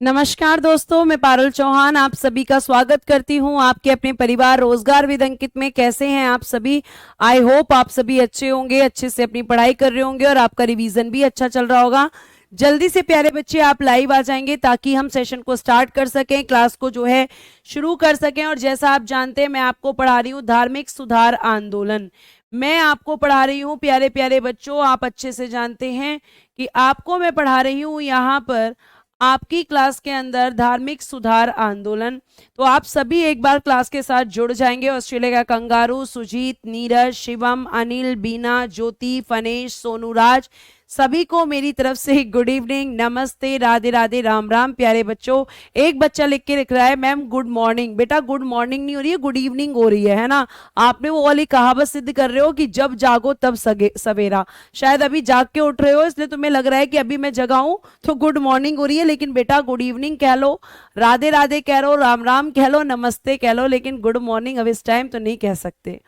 नमस्कार दोस्तों, मैं पारुल चौहान आप सभी का स्वागत करती हूं आपके अपने परिवार रोजगार विद अंकित में। कैसे हैं आप सभी? आई होप आप सभी अच्छे होंगे, अच्छे से अपनी पढ़ाई कर रहे होंगे और आपका रिवीजन भी अच्छा चल रहा होगा। जल्दी से प्यारे बच्चे आप लाइव आ जाएंगे ताकि हम सेशन को स्टार्ट कर सकें, क्लास को जो है शुरू कर सकें। और जैसा आप जानते हैं मैं आपको पढ़ा रही हूँ धार्मिक सुधार आंदोलन। मैं आपको पढ़ा रही हूँ प्यारे प्यारे बच्चों, आप अच्छे से जानते हैं कि आपको मैं पढ़ा रही हूँ यहाँ पर आपकी क्लास के अंदर धार्मिक सुधार आंदोलन। तो आप सभी एक बार क्लास के साथ जुड़ जाएंगे। ऑस्ट्रेलिया का कंगारू, सुजीत, नीरज, शिवम, अनिल, बीना, ज्योति, फनेश, सोनू राज, सभी को मेरी तरफ से गुड इवनिंग, नमस्ते, राधे राधे, राम राम। प्यारे बच्चों, एक बच्चा लिख के लिख रहा है मैम गुड मॉर्निंग। बेटा गुड मॉर्निंग नहीं हो रही है, गुड इवनिंग हो रही है ना। आपने वो वाली कहावत सिद्ध कर रहे हो कि जब जागो तब सवेरा। शायद अभी जाग के उठ रहे हो इसलिए तुम्हें लग रहा है कि अभी मैं जगा हूं तो गुड मॉर्निंग हो रही है, लेकिन बेटा गुड इवनिंग कह लो, राधे राधे कह लो, राम राम कह लो, नमस्ते कह लो, लेकिन गुड मॉर्निंग अब इस टाइम तो नहीं कह सकते,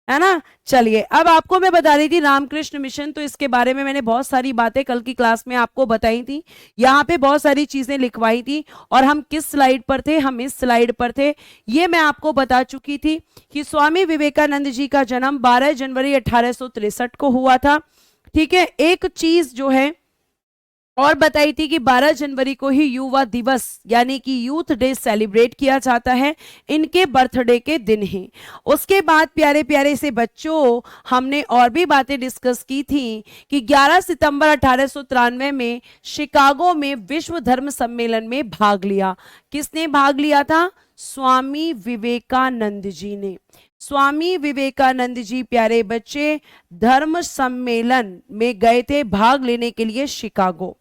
है ना। चलिए, अब आपको मैं बता रही थी रामकृष्ण मिशन, तो इसके बारे में मैंने बहुत सारी बातें कल की क्लास में आपको बताई थी। यहाँ पे बहुत सारी चीजें लिखवाई थी और हम किस स्लाइड पर थे, हम इस स्लाइड पर थे। ये मैं आपको बता चुकी थी कि स्वामी विवेकानंद जी का जन्म 12 जनवरी 1863 को हुआ था। ठीक है, एक चीज जो है और बताई थी कि 12 जनवरी को ही युवा दिवस यानी कि यूथ डे सेलिब्रेट किया जाता है, इनके बर्थडे के दिन ही। उसके बाद प्यारे प्यारे से बच्चों हमने और भी बातें डिस्कस की थी कि 11 सितंबर 1893 में शिकागो में विश्व धर्म सम्मेलन में भाग लिया। किसने भाग लिया था? स्वामी विवेकानंद जी ने। स्वामी विवेकानंद जी प्यारे बच्चे धर्म सम्मेलन में गए थे भाग लेने के लिए शिकागो।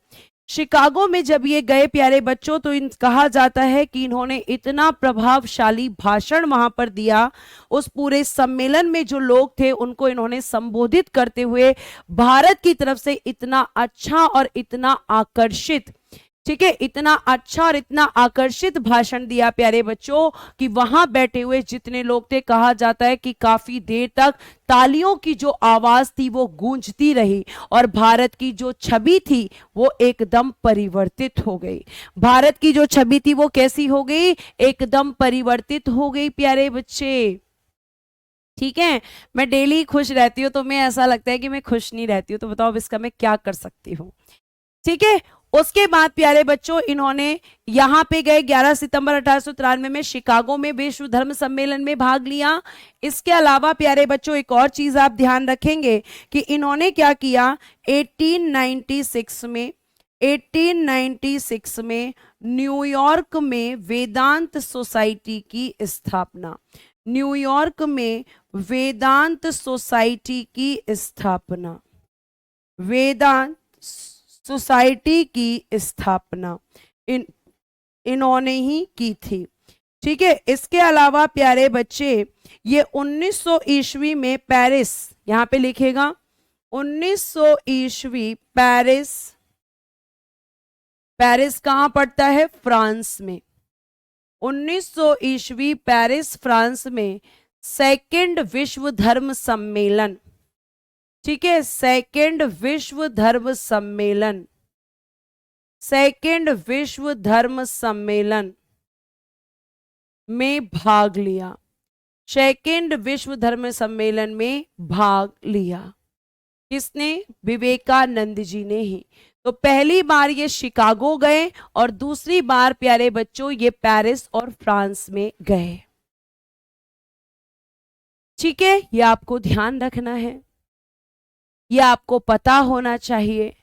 शिकागो में जब ये गए प्यारे बच्चों तो कहा जाता है कि इन्होंने इतना प्रभावशाली भाषण वहां पर दिया, उस पूरे सम्मेलन में जो लोग थे उनको इन्होंने संबोधित करते हुए भारत की तरफ से इतना अच्छा और इतना आकर्षित, ठीक है, इतना अच्छा और इतना आकर्षित भाषण दिया प्यारे बच्चों कि वहां बैठे हुए जितने लोग थे, कहा जाता है कि काफी देर तक तालियों की जो आवाज थी वो गूंजती रही और भारत की जो छवि थी वो एकदम परिवर्तित हो गई। भारत की जो छवि थी वो कैसी हो गई? एकदम परिवर्तित हो गई प्यारे बच्चे। ठीक है, मैं डेली खुश रहती हूँ तो मैं ऐसा लगता है कि मैं खुश नहीं रहती हूँ, तो बताओ अब इसका मैं क्या कर सकती हूँ। ठीक है, उसके बाद प्यारे बच्चों इन्होंने यहां पे गए 11 सितंबर 1893 में शिकागो में विश्व धर्म सम्मेलन में भाग लिया। इसके अलावा प्यारे बच्चों एक और चीज आप ध्यान रखेंगे कि इन्होंने क्या किया, 1896 में न्यूयॉर्क में वेदांत सोसाइटी की स्थापना। न्यूयॉर्क में वेदांत सोसाइटी की स्थापना, वेदांत सोसाइटी की स्थापना इन्होंने ही की थी। ठीक है, इसके अलावा प्यारे बच्चे ये 1900 ईस्वी में पेरिस, यहां पे लिखेगा 1900 ईस्वी पेरिस, पेरिस कहां पड़ता है? फ्रांस में। 1900 ईस्वी पेरिस फ्रांस में सेकेंड विश्व धर्म सम्मेलन, ठीक है, सेकेंड विश्व धर्म सम्मेलन, सेकेंड विश्व धर्म सम्मेलन में भाग लिया। सेकेंड विश्व धर्म सम्मेलन में भाग लिया किसने? विवेकानंद जी ने ही। तो पहली बार ये शिकागो गए और दूसरी बार प्यारे बच्चों ये पेरिस और फ्रांस में गए। ठीक है, ये आपको ध्यान रखना है, ये आपको पता होना चाहिए।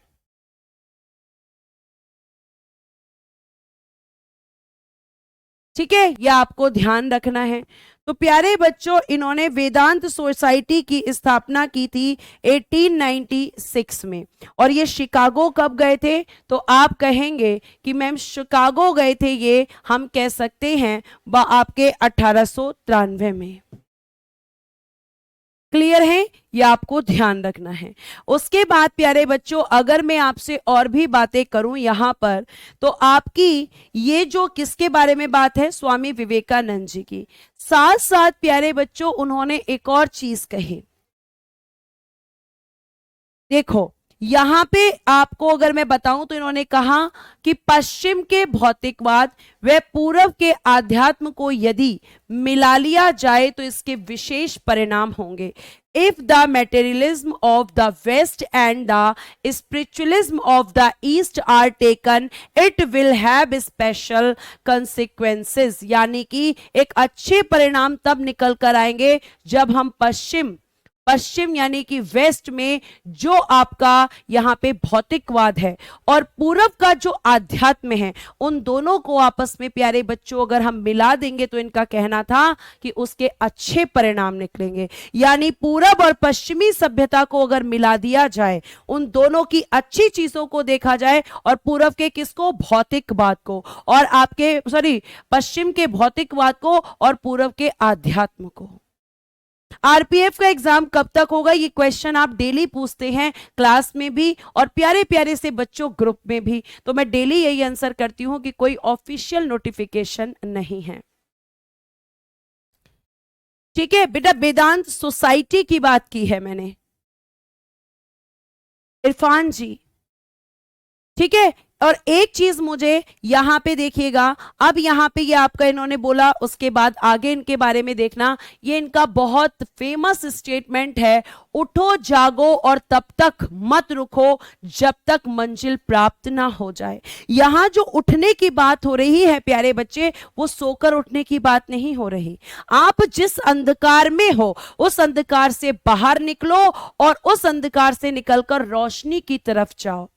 ठीक है, यह आपको ध्यान रखना है। तो प्यारे बच्चों इन्होंने वेदांत सोसाइटी की स्थापना की थी 1896 में। और ये शिकागो कब गए थे? तो आप कहेंगे कि मैम शिकागो गए थे, ये हम कह सकते हैं आपके 1893 में। क्लियर है? ये आपको ध्यान रखना है। उसके बाद प्यारे बच्चों अगर मैं आपसे और भी बातें करूं यहां पर, तो आपकी ये जो किसके बारे में बात है? स्वामी विवेकानंद जी की। साथ साथ प्यारे बच्चों उन्होंने एक और चीज कही, देखो यहां पे आपको अगर मैं बताऊं तो इन्होंने कहा कि पश्चिम के भौतिकवाद व पूर्व के आध्यात्म को यदि मिला लिया जाए तो इसके विशेष परिणाम होंगे। If the materialism of the west and the spiritualism of the east are taken it will have special consequences, यानी कि एक अच्छे परिणाम तब निकल कर आएंगे जब हम पश्चिम पश्चिम यानी कि वेस्ट में जो आपका यहां पे भौतिकवाद है और पूरब का जो आध्यात्म है उन दोनों को आपस में प्यारे बच्चों अगर हम मिला देंगे तो इनका कहना था कि उसके अच्छे परिणाम निकलेंगे। यानी पूरब और पश्चिमी सभ्यता को अगर मिला दिया जाए, उन दोनों की अच्छी चीजों को देखा जाए और पूरब के किसको, भौतिकवाद को, और आपके पश्चिम के भौतिकवाद को और पूरब के आध्यात्म को। आरपीएफ का एग्जाम कब तक होगा, ये क्वेश्चन आप डेली पूछते हैं क्लास में भी और प्यारे प्यारे से बच्चों ग्रुप में भी, तो मैं डेली यही आंसर करती हूं कि कोई ऑफिशियल नोटिफिकेशन नहीं है। ठीक है बेटा, वेदांत सोसाइटी की बात की है मैंने, इरफान जी, ठीक है। और एक चीज मुझे यहां पे देखिएगा, अब यहां पे ये आपका इन्होंने बोला, उसके बाद आगे इनके बारे में देखना, ये इनका बहुत फेमस स्टेटमेंट है, उठो जागो और तब तक मत रुको जब तक मंजिल प्राप्त ना हो जाए। यहां जो उठने की बात हो रही है प्यारे बच्चे, वो सोकर उठने की बात नहीं हो रही। आप जिस अंधकार में हो उस अंधकार से बाहर निकलो और उस अंधकार से निकलकर रोशनी की तरफ जाओ।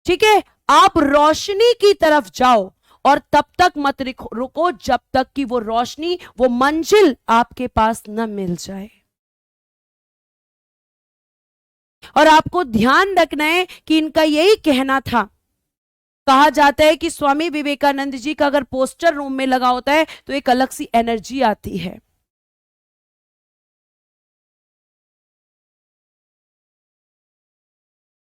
ठीक है, आप रोशनी की तरफ जाओ और तब तक मत रुको जब तक कि वो रोशनी, वो मंजिल आपके पास न मिल जाए। और आपको ध्यान रखना है कि इनका यही कहना था। कहा जाता है कि स्वामी विवेकानंद जी का अगर पोस्टर रूम में लगा होता है तो एक अलग सी एनर्जी आती है।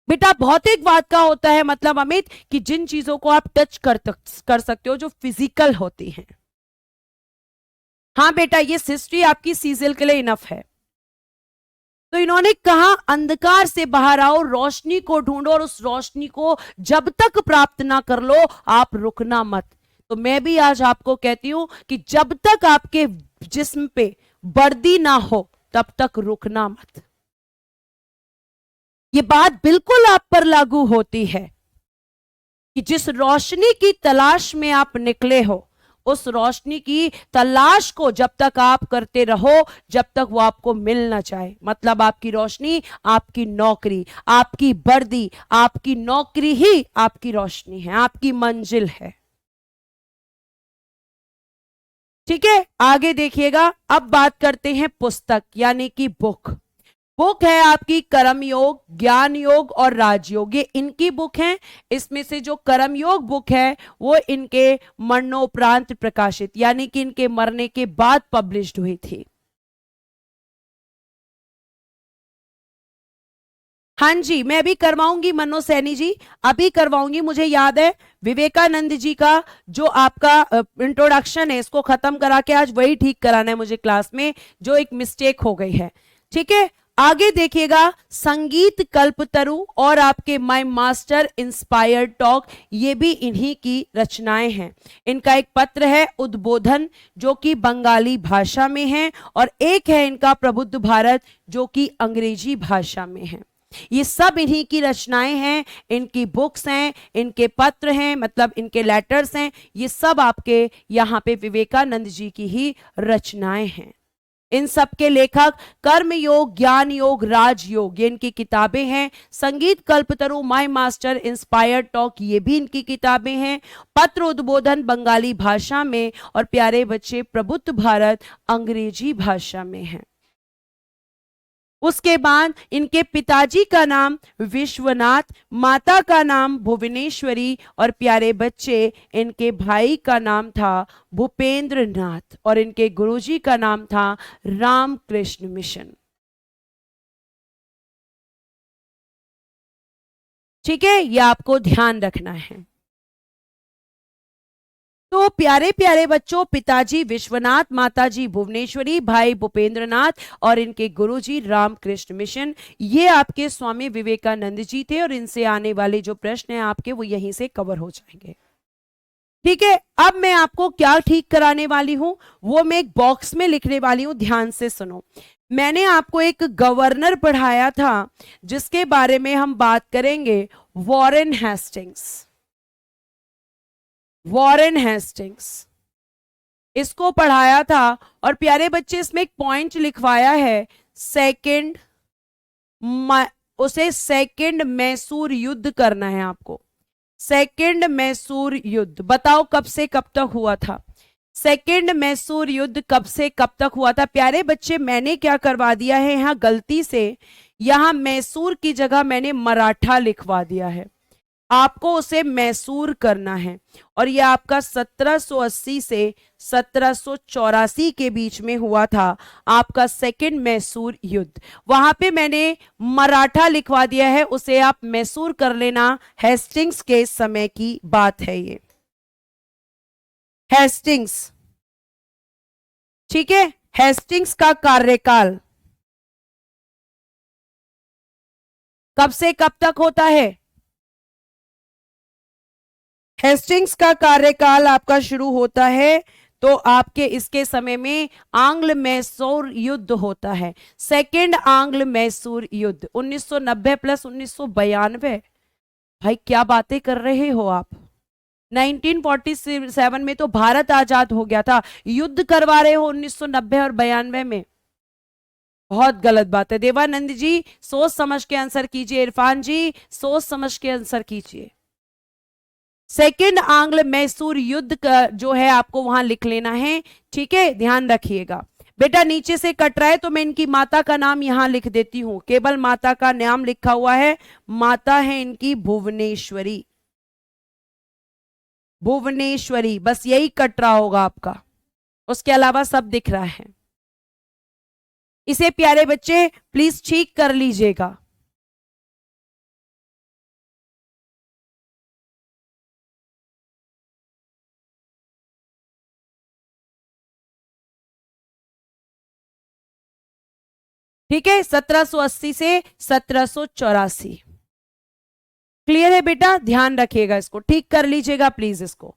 बेटा भौतिकवाद का होता है मतलब अमित कि जिन चीजों को आप टच कर सकते हो, जो फिजिकल होती हैं। हाँ बेटा, ये हिस्ट्री आपकी सीजल के लिए इनफ है। तो इन्होंने कहा अंधकार से बाहर आओ, रोशनी को ढूंढो और उस रोशनी को जब तक प्राप्त ना कर लो आप रुकना मत। तो मैं भी आज आपको कहती हूं कि जब तक आपके जिस्म पे वर्दी ना हो तब तक रुकना मत। ये बात बिल्कुल आप पर लागू होती है कि जिस रोशनी की तलाश में आप निकले हो, उस रोशनी की तलाश को जब तक आप करते रहो जब तक वो आपको मिल ना जाए। मतलब आपकी रोशनी, आपकी नौकरी, आपकी वर्दी, आपकी नौकरी ही आपकी रोशनी है, आपकी मंजिल है। ठीक है, आगे देखिएगा। अब बात करते हैं पुस्तक यानी कि बुक। बुक है आपकी कर्म योग, ज्ञान योग और राजयोग, ये इनकी बुक है। इसमें से जो कर्म योग बुक है वो इनके मरणोपरांत प्रकाशित यानी कि इनके मरने के बाद पब्लिश्ड हुई थी। हाँ जी, मैं अभी करवाऊंगी मनो सैनी जी, अभी करवाऊंगी। मुझे याद है विवेकानंद जी का जो आपका इंट्रोडक्शन है, इसको खत्म करा के आज वही ठीक कराना है मुझे क्लास में, जो एक मिस्टेक हो गई है। ठीक है, आगे देखिएगा। संगीत कल्पतरु और आपके माय मास्टर इंस्पायर्ड टॉक, ये भी इन्हीं की रचनाएं हैं। इनका एक पत्र है उद्बोधन जो कि बंगाली भाषा में है, और एक है इनका प्रबुद्ध भारत जो कि अंग्रेजी भाषा में है। ये सब इन्हीं की रचनाएं हैं, इनकी बुक्स हैं, इनके पत्र हैं, मतलब इनके लेटर्स हैं। ये सब आपके यहाँ पे विवेकानंद जी की ही रचनाएं हैं। इन सब के लेखक कर्म योग, ज्ञान योग, राजयोग, ये इनकी किताबें हैं। संगीत कल्पतरु, माय मास्टर, इंस्पायर्ड टॉक, ये भी इनकी किताबें हैं। पत्र उद्बोधन बंगाली भाषा में, और प्यारे बच्चे प्रबुद्ध भारत अंग्रेजी भाषा में है। उसके बाद इनके पिताजी का नाम विश्वनाथ, माता का नाम भुवनेश्वरी, और प्यारे बच्चे इनके भाई का नाम था भूपेंद्र नाथ, और इनके गुरुजी का नाम था रामकृष्ण मिशन। ठीक है, यह आपको ध्यान रखना है। तो प्यारे प्यारे बच्चों, पिताजी विश्वनाथ, माताजी भुवनेश्वरी, भाई भूपेंद्रनाथ और इनके गुरुजी रामकृष्ण मिशन, ये आपके स्वामी विवेकानंद जी थे और इनसे आने वाले जो प्रश्न हैं आपके वो यहीं से कवर हो जाएंगे। ठीक है, अब मैं आपको क्या ठीक कराने वाली हूं वो मैं एक बॉक्स में लिखने वाली हूं, ध्यान से सुनो। मैंने आपको एक गवर्नर पढ़ाया था जिसके बारे में हम बात करेंगे, वॉरेन हेस्टिंग्स। वॉरेन हेस्टिंग्स इसको पढ़ाया था और प्यारे बच्चे इसमें एक पॉइंट लिखवाया है, सेकंड, उसे सेकंड मैसूर युद्ध करना है आपको। सेकंड मैसूर युद्ध बताओ कब से कब तक हुआ था? सेकंड मैसूर युद्ध कब से कब तक हुआ था? प्यारे बच्चे मैंने क्या करवा दिया है यहां गलती से, यहां मैसूर की जगह मैंने मराठा लिखवा दिया है, आपको उसे मैसूर करना है। और यह आपका 1780 से 1784 के बीच में हुआ था आपका सेकंड मैसूर युद्ध। वहां पे मैंने मराठा लिखवा दिया है, उसे आप मैसूर कर लेना। हेस्टिंग्स के समय की बात है ये, हेस्टिंग्स। ठीक है, हेस्टिंग्स का कार्यकाल कब से कब तक होता है? हेस्टिंग्स का कार्यकाल आपका शुरू होता है तो आपके इसके समय में आंग्ल मैसूर युद्ध होता है, सेकंड आंग्ल मैसूर युद्ध 1990 प्लस 1992। भाई क्या बातें कर रहे हो आप? 1947 में तो भारत आजाद हो गया था, युद्ध करवा रहे हो 1990 और 92 में। बहुत गलत बात है। देवानंद जी सोच समझ के आंसर कीजिए, इरफान जी सोच समझ के आंसर कीजिए। सेकेंड आंग्ल मैसूर युद्ध का जो है आपको वहां लिख लेना है, ठीक है, ध्यान रखिएगा। बेटा नीचे से कट रहा है तो मैं इनकी माता का नाम यहां लिख देती हूं, केवल माता का नाम लिखा हुआ है, माता है इनकी भुवनेश्वरी। भुवनेश्वरी, बस यही कट रहा होगा आपका, उसके अलावा सब दिख रहा है। इसे प्यारे बच्चे प्लीज ठीक कर लीजिएगा। ठीक है, 1780 से 1784। क्लियर है बेटा? ध्यान रखिएगा, इसको ठीक कर लीजिएगा प्लीज इसको।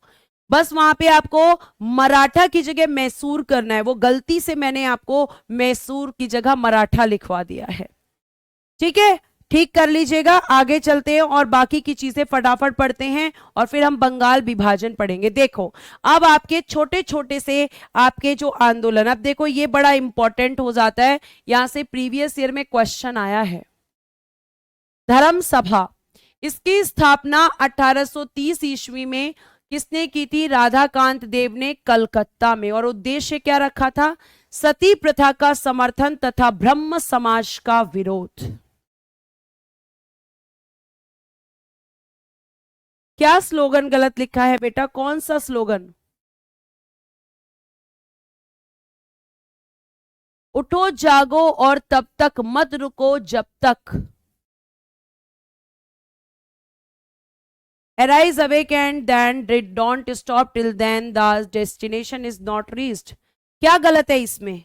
बस वहां पे आपको मराठा की जगह मैसूर करना है, वो गलती से मैंने आपको मैसूर की जगह मराठा लिखवा दिया है। ठीक है, ठीक कर लीजिएगा। आगे चलते हैं और बाकी की चीजें फटाफट पढ़ते हैं और फिर हम बंगाल विभाजन पढ़ेंगे। देखो अब आपके छोटे छोटे से आपके जो आंदोलन, अब देखो ये बड़ा इंपॉर्टेंट हो जाता है, यहां से प्रीवियस ईयर में क्वेश्चन आया है। धर्म सभा, इसकी स्थापना 1830 ईस्वी में किसने की थी? राधाकांत देव ने कलकत्ता में। और उद्देश्य क्या रखा था? सती प्रथा का समर्थन तथा ब्रह्म समाज का विरोध। क्या स्लोगन गलत लिखा है बेटा? कौन सा स्लोगन? उठो जागो और तब तक मत रुको जब तक। Arise, awake, and then don't stop till then the destination is not reached. क्या गलत है इसमें?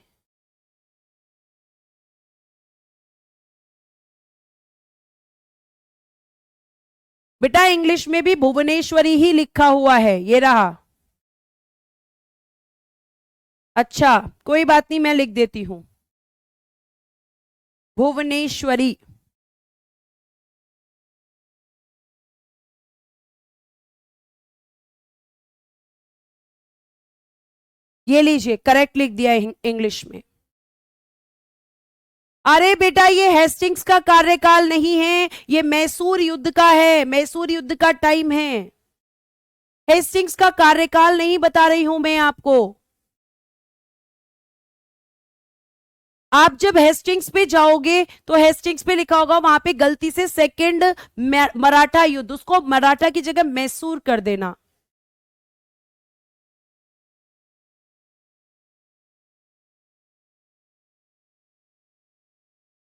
बेटा इंग्लिश में भी भुवनेश्वरी ही लिखा हुआ है, ये रहा। अच्छा कोई बात नहीं, मैं लिख देती हूं भुवनेश्वरी। ये लीजिए, करेक्ट लिख दिया इंग्लिश में। अरे बेटा ये हेस्टिंग्स का कार्यकाल नहीं है, ये मैसूर युद्ध का है, मैसूर युद्ध का टाइम है। हेस्टिंग्स का कार्यकाल नहीं बता रही हूं मैं आपको। आप जब हेस्टिंग्स पे जाओगे तो हेस्टिंग्स पे लिखा होगा, वहां पे गलती से सेकंड मराठा युद्ध, उसको मराठा की जगह मैसूर कर देना।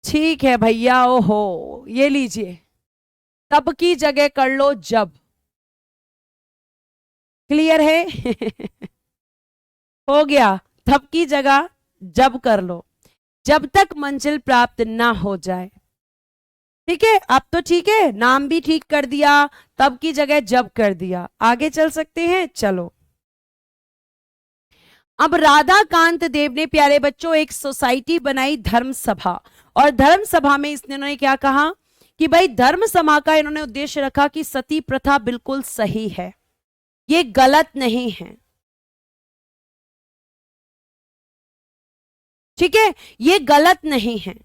ठीक है भैया, ओहो ये लीजिए, तब की जगह कर लो जब। क्लियर है? हो गया, तब की जगह जब कर लो, जब तक मंजिल प्राप्त ना हो जाए। ठीक है, अब तो ठीक है, नाम भी ठीक कर दिया, तब की जगह जब कर दिया। आगे चल सकते हैं, चलो। अब राधा कांत देव ने प्यारे बच्चों एक सोसाइटी बनाई, धर्म सभा, और धर्म सभा में इन्होंने क्या कहा कि भाई धर्म सभा का इन्होंने उद्देश्य रखा कि सती प्रथा बिल्कुल सही है, ये गलत नहीं है। ठीक है, ये गलत नहीं है,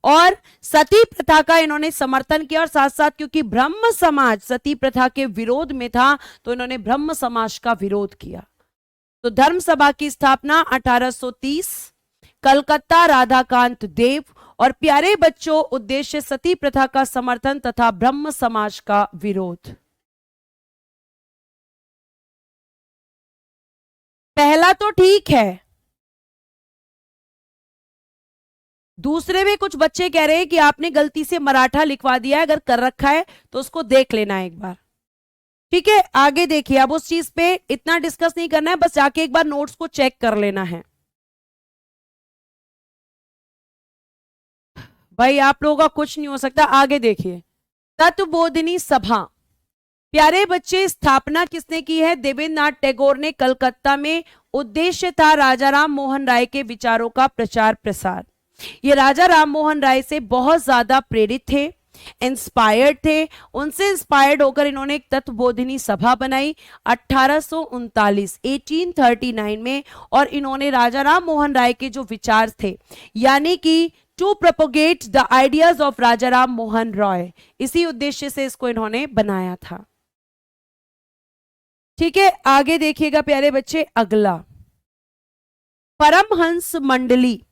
और सती प्रथा का इन्होंने समर्थन किया, और साथ साथ क्योंकि ब्रह्म समाज सती प्रथा के विरोध में था तो इन्होंने ब्रह्म समाज का विरोध किया। तो धर्म सभा की स्थापना 1830, कलकत्ता, राधाकांत देव। और प्यारे बच्चों, उद्देश्य सती प्रथा का समर्थन तथा ब्रह्म समाज का विरोध। पहला तो ठीक है, दूसरे में कुछ बच्चे कह रहे हैं कि आपने गलती से मराठा लिखवा दिया है, अगर कर रखा है तो उसको देख लेना एक बार। ठीक है, आगे देखिए, अब उस चीज पे इतना डिस्कस नहीं करना है, बस जाके एक बार नोट्स को चेक कर लेना है। भाई आप लोगों का कुछ नहीं हो सकता। आगे देखिए, तत्वबोधिनी सभा, प्यारे बच्चे, स्थापना किसने की है? देवेंद्रनाथ टैगोर ने, कलकत्ता में। उद्देश्य था राजा राम मोहन राय के विचारों का प्रचार प्रसार। ये राजा राम मोहन राय से बहुत ज्यादा प्रेरित थे, इंस्पायर्ड थे, उनसे इंस्पायर्ड होकर इन्होंने एक तत्वबोधिनी सभा बनाई 1839 में। और इन्होंने राजा राम मोहन राय के जो विचार थे, यानी कि to propagate the ideas of Raja Ram Mohan Roy, इसी उद्देश्य से इसको इन्होंने बनाया था। ठीक है, आगे देखिएगा प्यारे बच्चे, अगला परमहंस मंडली।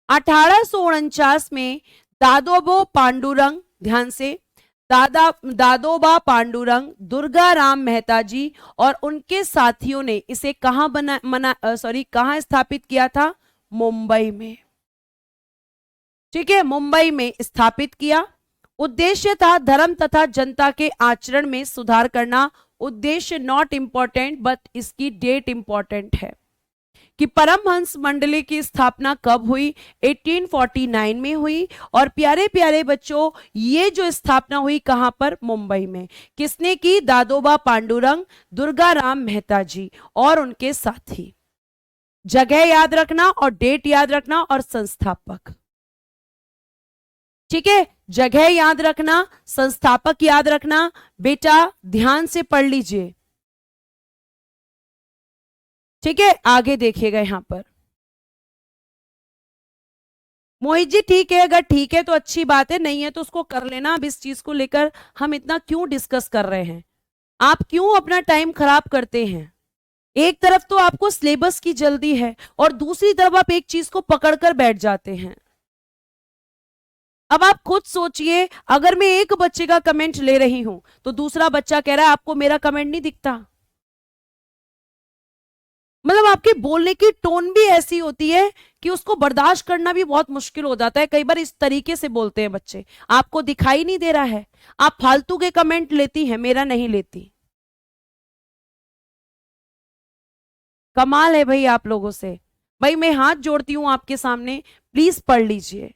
1849 में दादोबा पांडुरंग, ध्यान से, दादोबा पांडुरंग, दुर्गा राम मेहता जी और उनके साथियों ने इसे कहां स्थापित किया था? मुंबई में। ठीक है, मुंबई में स्थापित किया। उद्देश्य था धर्म तथा जनता के आचरण में सुधार करना। उद्देश्य नॉट इंपॉर्टेंट, बट इसकी डेट इंपॉर्टेंट है कि परमहंस मंडली की स्थापना कब हुई? 1849 में हुई। और प्यारे प्यारे बच्चों, ये जो स्थापना हुई कहां पर? मुंबई में। किसने की? दादोबा पांडुरंग, दुर्गा राम मेहता जी और उनके साथी। जगह याद रखना और डेट याद रखना और संस्थापक। ठीक है, जगह याद रखना, संस्थापक याद रखना। बेटा ध्यान से पढ़ लीजिए। ठीक है, आगे देखिएगा यहां पर। मोहित जी ठीक है, अगर ठीक है तो अच्छी बात है, नहीं है तो उसको कर लेना। अब इस चीज को लेकर हम इतना क्यों डिस्कस कर रहे हैं? आप क्यों अपना टाइम खराब करते हैं? एक तरफ तो आपको सिलेबस की जल्दी है और दूसरी तरफ आप एक चीज को पकड़कर बैठ जाते हैं। अब आप खुद सोचिए, अगर मैं एक बच्चे का कमेंट ले रही हूं तो दूसरा बच्चा कह रहा है आपको मेरा कमेंट नहीं दिखता। मतलब आपके बोलने की टोन भी ऐसी होती है कि उसको बर्दाश्त करना भी बहुत मुश्किल हो जाता है। कई बार इस तरीके से बोलते हैं बच्चे, आपको दिखाई नहीं दे रहा है, आप फालतू के कमेंट लेती हैं, मेरा नहीं लेती। कमाल है भाई आप लोगों से। भाई मैं हाथ जोड़ती हूं आपके सामने, प्लीज पढ़ लीजिए,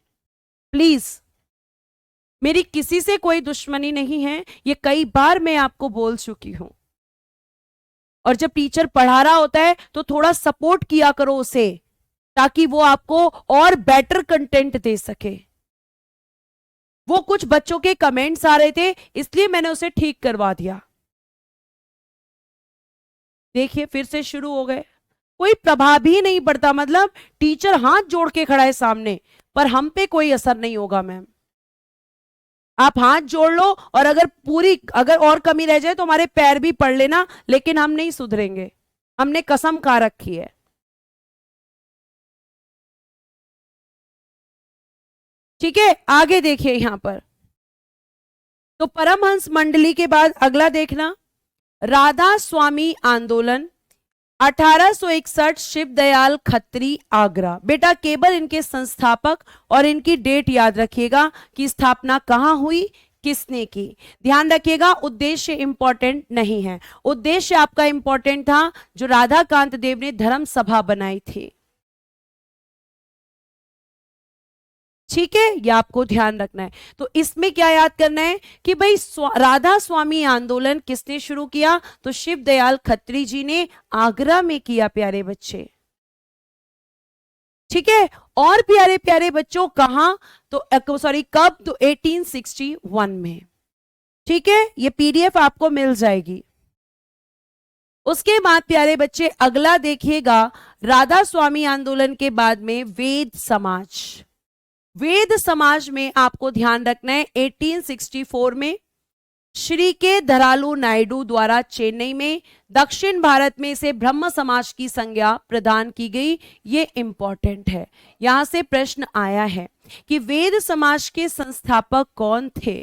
प्लीज। मेरी किसी से कोई दुश्मनी नहीं है, ये कई बार मैं आपको बोल चुकी हूं। और जब टीचर पढ़ा रहा होता है तो थोड़ा सपोर्ट किया करो उसे, ताकि वो आपको और बेटर कंटेंट दे सके। वो कुछ बच्चों के कमेंट्स आ रहे थे, इसलिए मैंने उसे ठीक करवा दिया। देखिए फिर से शुरू हो गए, कोई प्रभाव ही नहीं पड़ता। मतलब टीचर हाथ जोड़ के खड़ा है सामने, पर हम पे कोई असर नहीं होगा मैम। आप हाथ जोड़ लो, और अगर और कमी रह जाए तो हमारे पैर भी पड़ लेना, लेकिन हम नहीं सुधरेंगे, हमने कसम खा रखी है। ठीक है, आगे देखिए यहां पर। तो परमहंस मंडली के बाद अगला देखना, राधा स्वामी आंदोलन 1861, शिव दयाल खत्री, आगरा। बेटा केवल इनके संस्थापक और इनकी डेट याद रखिएगा कि स्थापना कहां हुई, किसने की। ध्यान रखिएगा, उद्देश्य इंपॉर्टेंट नहीं है। उद्देश्य आपका इंपॉर्टेंट था, जो राधाकांत देव ने धर्म सभा बनाई थी। ठीक है, ये आपको ध्यान रखना है। तो इसमें क्या याद करना है कि भाई राधा स्वामी आंदोलन किसने शुरू किया, तो शिव दयाल खत्री जी ने आगरा में किया प्यारे बच्चे। ठीक है, और प्यारे प्यारे बच्चों कहां, तो सॉरी कब, तो 1861 में। ठीक है, ये पीडीएफ आपको मिल जाएगी। उसके बाद प्यारे बच्चे अगला देखिएगा, राधा स्वामी आंदोलन के बाद में वेद समाज। वेद समाज में आपको ध्यान रखना है 1864 में श्री के धरालू नायडू द्वारा चेन्नई में दक्षिण भारत में इसे ब्रह्म समाज की संज्ञा प्रदान की गई। ये इंपॉर्टेंट है, यहां से प्रश्न आया है कि वेद समाज के संस्थापक कौन थे।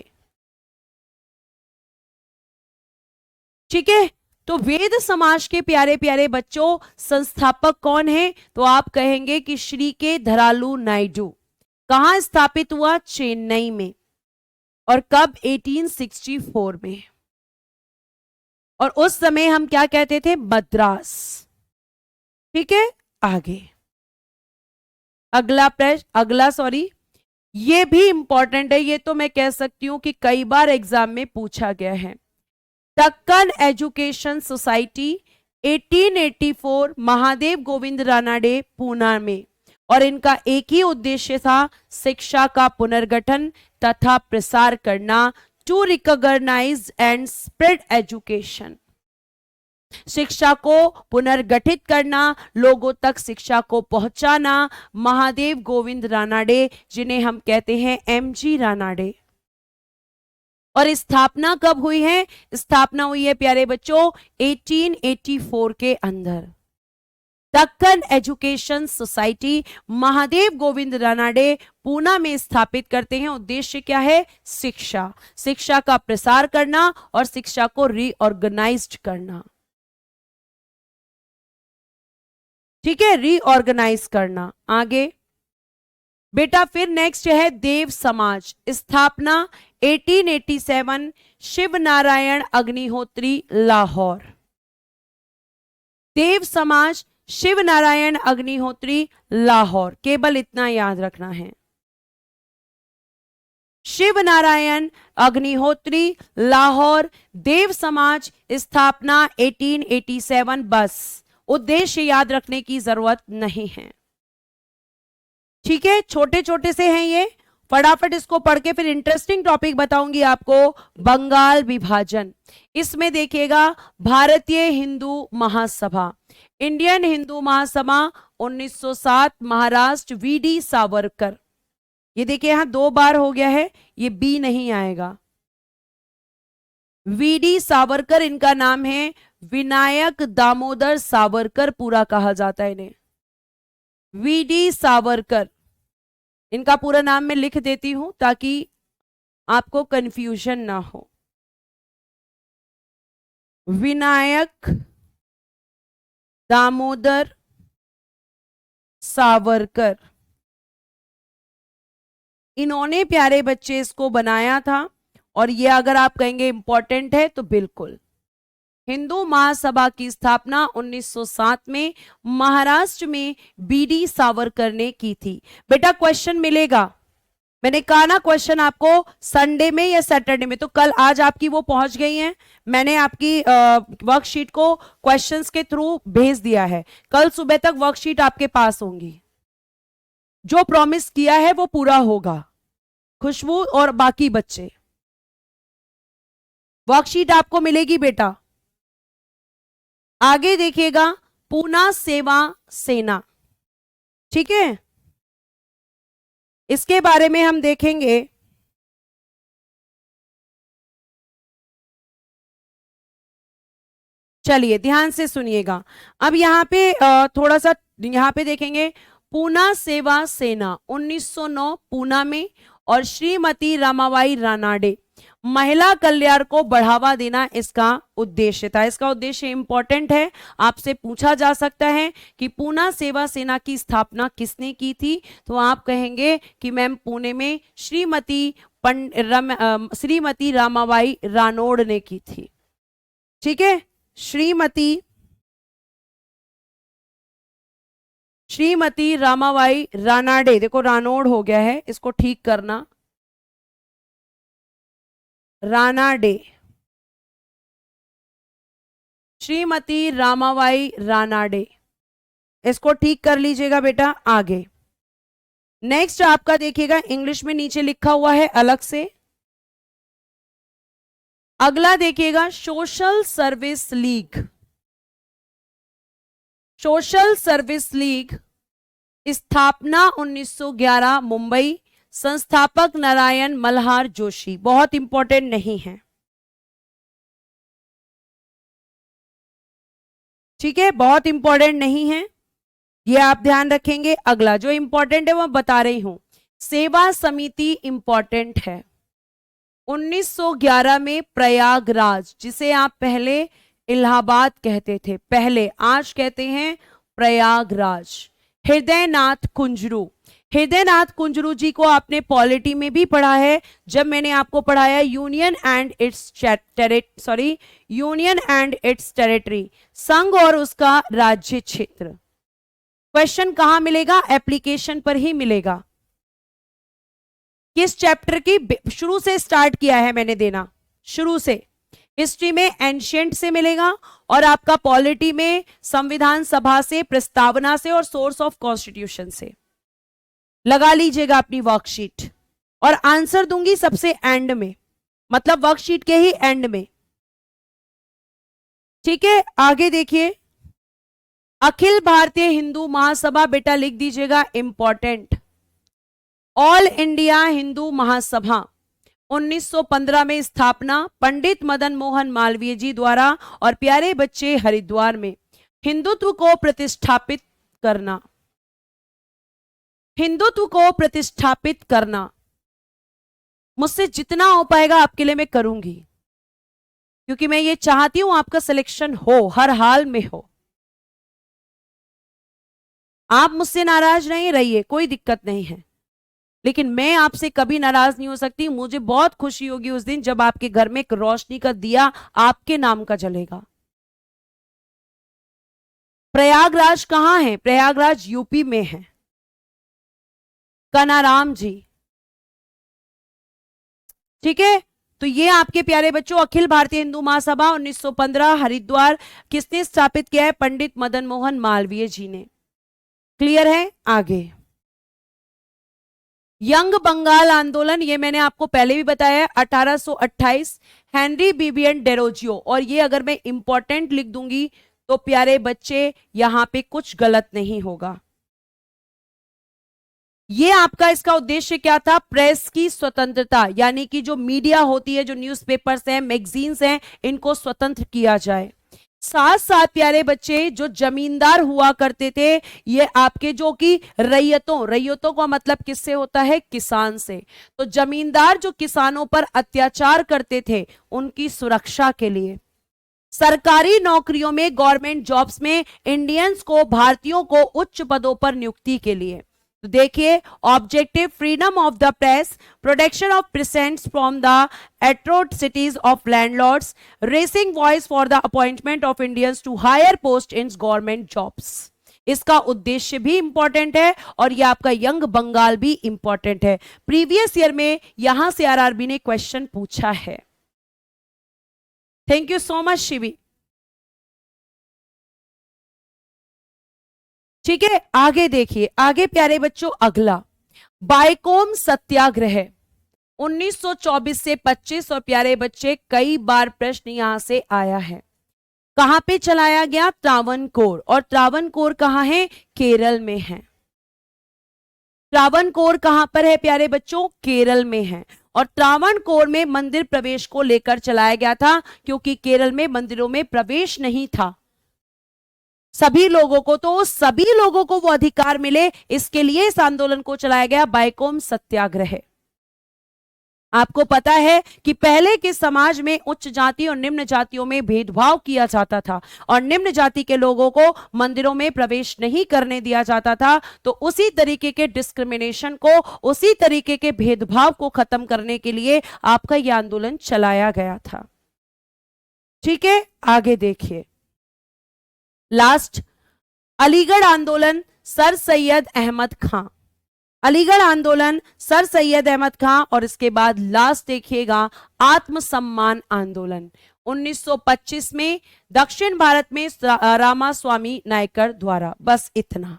ठीक है, तो वेद समाज के प्यारे प्यारे बच्चों संस्थापक कौन है, तो आप कहेंगे कि श्री के धरालू नायडू। कहां स्थापित हुआ, चेन्नई में, और कब, 1864 में। और उस समय हम क्या कहते थे, मद्रास। ठीक है, आगे अगला प्रश्न, ये भी इंपॉर्टेंट है, ये तो मैं कह सकती हूं कि कई बार एग्जाम में पूछा गया है। दक्कन एजुकेशन सोसाइटी 1884 महादेव गोविंद रानाडे पूना में, और इनका एक ही उद्देश्य था, शिक्षा का पुनर्गठन तथा प्रसार करना, to recognise and spread education. शिक्षा को पुनर्गठित करना, लोगों तक शिक्षा को पहुंचाना। महादेव गोविंद रानाडे, जिन्हें हम कहते हैं एमजी रानाडे। और स्थापना कब हुई है, स्थापना हुई है प्यारे बच्चों 1884 के अंदर। दक्कन एजुकेशन सोसाइटी महादेव गोविंद रानाडे पूना में स्थापित करते हैं। उद्देश्य क्या है, शिक्षा, शिक्षा का प्रसार करना और शिक्षा को रीऑर्गेनाइज्ड करना। ठीक है, रीऑर्गेनाइज करना। आगे बेटा फिर नेक्स्ट है देव समाज, स्थापना 1887 शिव नारायण अग्निहोत्री लाहौर। देव समाज शिव नारायण अग्निहोत्री लाहौर, केवल इतना याद रखना है, शिव नारायण अग्निहोत्री लाहौर, देव समाज, स्थापना 1887, बस उद्देश्य याद रखने की जरूरत नहीं है। ठीक है, छोटे छोटे से हैं ये, फटाफट इसको पढ़ के फिर इंटरेस्टिंग टॉपिक बताऊंगी आपको, बंगाल विभाजन। इसमें देखिएगा भारतीय हिंदू महासभा, इंडियन हिंदू महासभा 1907, महाराष्ट्र वीडी सावरकर। ये देखिए यहां 2 बार हो गया है, ये बी नहीं आएगा। वीडी सावरकर, इनका नाम है विनायक दामोदर सावरकर, पूरा कहा जाता है इन्हें वीडी सावरकर। इनका पूरा नाम मैं लिख देती हूं ताकि आपको कंफ्यूजन ना हो। विनायक दामोदर सावरकर, इन्होंने प्यारे बच्चे इसको बनाया था। और ये अगर आप कहेंगे इंपॉर्टेंट है तो बिल्कुल, हिंदू महासभा की स्थापना 1907 में महाराष्ट्र में बीडी सावरकर ने की थी। बेटा क्वेश्चन मिलेगा, मैंने कहा ना क्वेश्चन आपको संडे में या सैटरडे में, तो कल आज आपकी वो पहुंच गई हैं। मैंने आपकी वर्कशीट को क्वेश्चंस के थ्रू भेज दिया है, कल सुबह तक वर्कशीट आपके पास होंगी। जो प्रॉमिस किया है वो पूरा होगा। खुशबू और बाकी बच्चे, वर्कशीट आपको मिलेगी बेटा। आगे देखिएगा पूना सेवा सेना, ठीक है, इसके बारे में हम देखेंगे। चलिए ध्यान से सुनिएगा। अब यहां पे थोड़ा सा यहां पे देखेंगे, पूना सेवा सेना 1909 पूना में, और श्रीमती रामाबाई रानाडे, महिला कल्याण को बढ़ावा देना इसका उद्देश्य था। इसका उद्देश्य इंपॉर्टेंट है, आपसे पूछा जा सकता है कि पूना सेवा सेना की स्थापना किसने की थी, तो आप कहेंगे कि मैम पुणे में श्रीमती श्रीमती रामाबाई रानोड ने की थी। ठीक है, श्रीमती रामाबाई रानाडे, देखो रानोड हो गया है, इसको ठीक करना, रानाडे, श्रीमती रामाबाई रानाडे, इसको ठीक कर लीजिएगा बेटा। आगे नेक्स्ट आपका देखिएगा, इंग्लिश में नीचे लिखा हुआ है अलग से। अगला देखिएगा, social service league. Social service league स्थापना 1911 मुंबई, संस्थापक नारायण मल्हार जोशी। बहुत इंपॉर्टेंट नहीं है, ठीक है, बहुत इंपॉर्टेंट नहीं है, ये आप ध्यान रखेंगे। अगला जो इंपॉर्टेंट है वो बता रही हूं, सेवा समिति इंपॉर्टेंट है। 1911 में प्रयागराज, जिसे आप पहले इलाहाबाद कहते थे, पहले, आज कहते हैं प्रयागराज। हृदयनाथ कुंजरू, हृदयनाथ कुंजरू जी को आपने पॉलिटी में भी पढ़ा है, जब मैंने आपको पढ़ाया यूनियन एंड इट्स टेरिटरी, संघ और उसका राज्य क्षेत्र। क्वेश्चन कहां मिलेगा? एप्लीकेशन पर ही मिलेगा। किस चैप्टर की? शुरू से स्टार्ट किया है मैंने देना, शुरू से। हिस्ट्री में एंशिएंट से मिलेगा, और आपका पॉलिटी में संविधान सभा से, प्रस्तावना से, और सोर्स ऑफ कॉन्स्टिट्यूशन से। लगा लीजिएगा अपनी वर्कशीट, और आंसर दूंगी सबसे एंड में, मतलब वर्कशीट के ही एंड में। ठीक है, आगे देखिए, अखिल भारतीय हिंदू महासभा, बेटा लिख दीजिएगा important. All India Hindu Mahasabha 1915 में स्थापना, पंडित मदन मोहन मालवीय जी द्वारा, और प्यारे बच्चे हरिद्वार में। हिंदुत्व को प्रतिष्ठापित करना, हिंदुत्व को प्रतिष्ठापित करना, मुझसे जितना हो पाएगा आपके लिए मैं करूंगी, क्योंकि मैं ये चाहती हूं आपका सिलेक्शन हो, हर हाल में हो। आप मुझसे नाराज नहीं रहिए, कोई दिक्कत नहीं है, लेकिन मैं आपसे कभी नाराज नहीं हो सकती। मुझे बहुत खुशी होगी उस दिन जब आपके घर में एक रोशनी का दिया आपके नाम का जलेगा। प्रयागराज कहां है? प्रयागराज यूपी में है। कनाराम जी, ठीक है, तो ये आपके प्यारे बच्चों अखिल भारतीय हिंदू महासभा 1915 हरिद्वार, किसने स्थापित किया है? पंडित मदन मोहन मालवीय जी ने। क्लियर है? आगे यंग बंगाल आंदोलन, ये मैंने आपको पहले भी बताया, 1828, हेनरी बिबियन डेरोजियो। और ये अगर मैं इंपॉर्टेंट लिख दूंगी तो प्यारे बच्चे यहां पे कुछ गलत नहीं होगा। ये आपका इसका उद्देश्य क्या था? प्रेस की स्वतंत्रता, यानी कि जो मीडिया होती है, जो न्यूज़पेपर्स हैं, मैगजीन्स हैं, इनको स्वतंत्र किया जाए। साथ साथ प्यारे बच्चे जो जमींदार हुआ करते थे, ये आपके जो कि रैयतों का मतलब किससे होता है? किसान से। तो जमींदार जो किसानों पर अत्याचार करते थे, उनकी सुरक्षा के लिए सरकारी नौकरियों में, गवर्नमेंट जॉब्स में इंडियंस को, भारतीयों को उच्च पदों पर नियुक्ति के लिए। तो देखिए, objective freedom of the press, protection of peasants from the atrocities of landlords, raising voice for the appointment of Indians to higher post in government jobs. इसका उद्देश्य भी इंपॉर्टेंट है, और यह आपका यंग बंगाल भी इंपॉर्टेंट है। प्रीवियस ईयर में यहां से आरआरबी ने क्वेश्चन पूछा है। Thank you so much Shivi. ठीक है, आगे देखिए, आगे प्यारे बच्चों अगला बायकोम सत्याग्रह 1924 से 25, और प्यारे बच्चे कई बार प्रश्न यहां से आया है। कहां पे चलाया गया? त्रावणकोर। और त्रावणकोर कहां है? केरल में है। त्रावणकोर कहां पर है प्यारे बच्चों? केरल में है। और त्रावणकोर में मंदिर प्रवेश को लेकर चलाया गया था, क्योंकि केरल में मंदिरों में प्रवेश नहीं था सभी लोगों को, तो सभी लोगों को वो अधिकार मिले, इसके लिए इस आंदोलन को चलाया गया बायकोम सत्याग्रह। आपको पता है कि पहले के समाज में उच्च जाति और निम्न जातियों में भेदभाव किया जाता था और निम्न जाति के लोगों को मंदिरों में प्रवेश नहीं करने दिया जाता था। तो उसी तरीके के डिस्क्रिमिनेशन को, उसी तरीके के भेदभाव को खत्म करने के लिए आपका यह आंदोलन चलाया गया था। ठीक है, आगे देखिए। लास्ट, अलीगढ़ आंदोलन, सर सैयद अहमद खां। अलीगढ़ आंदोलन, सर सैयद अहमद खां, और इसके बाद लास्ट देखिएगा आत्मसम्मान आंदोलन 1925 में दक्षिण भारत में रामास्वामी नायकर द्वारा। बस इतना।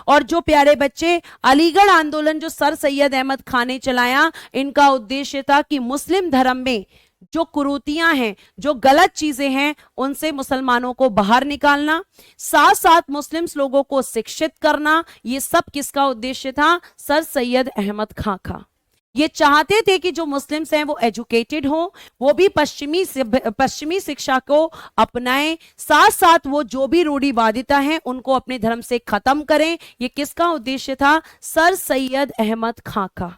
और जो प्यारे बच्चे, अलीगढ़ आंदोलन जो सर सैयद अहमद खान ने चलाया, इनका उद्देश्य था कि मुस्लिम धर्म में जो कुरीतियां हैं, जो गलत चीजें हैं, उनसे मुसलमानों को बाहर निकालना, साथ साथ मुस्लिम लोगों को शिक्षित करना। ये सब किसका उद्देश्य था? सर सैयद अहमद खां का। ये चाहते थे कि जो मुस्लिम्स हैं वो एजुकेटेड हो, वो भी पश्चिमी शिक्षा को अपनाएं, साथ साथ वो जो भी रूढ़िवादिता है उनको अपने धर्म से खत्म करें। ये किसका उद्देश्य था? सर सैयद अहमद खां का।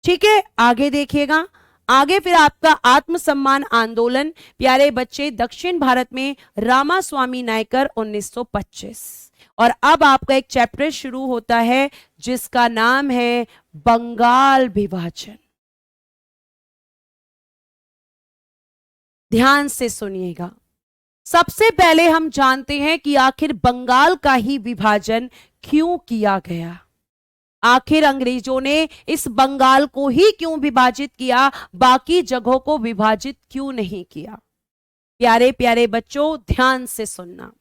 ठीक है, आगे देखिएगा। आगे फिर आपका आत्मसम्मान आंदोलन, प्यारे बच्चे, दक्षिण भारत में रामास्वामी नायकर 1925। और अब आपका एक चैप्टर शुरू होता है जिसका नाम है बंगाल विभाजन। ध्यान से सुनिएगा। सबसे पहले हम जानते हैं कि आखिर बंगाल का ही विभाजन क्यों किया गया। आखिर अंग्रेजों ने इस बंगाल को ही क्यों विभाजित किया, बाकी जगहों को विभाजित क्यों नहीं किया? प्यारे प्यारे बच्चों, ध्यान से सुनना।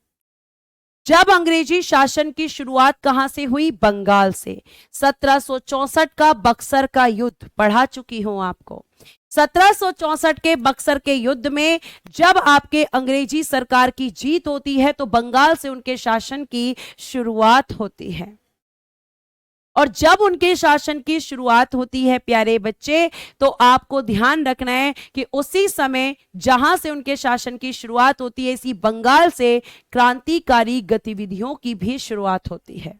जब अंग्रेजी शासन की शुरुआत कहां से हुई? बंगाल से। 1764 का बक्सर का युद्ध पढ़ा चुकी हूं आपको। 1764 के बक्सर के युद्ध में जब आपके अंग्रेजी सरकार की जीत होती है तो बंगाल से उनके शासन की शुरुआत होती है। और जब उनके शासन की शुरुआत होती है प्यारे बच्चे, तो आपको ध्यान रखना है कि उसी समय जहां से उनके शासन की शुरुआत होती है, इसी बंगाल से क्रांतिकारी गतिविधियों की भी शुरुआत होती है।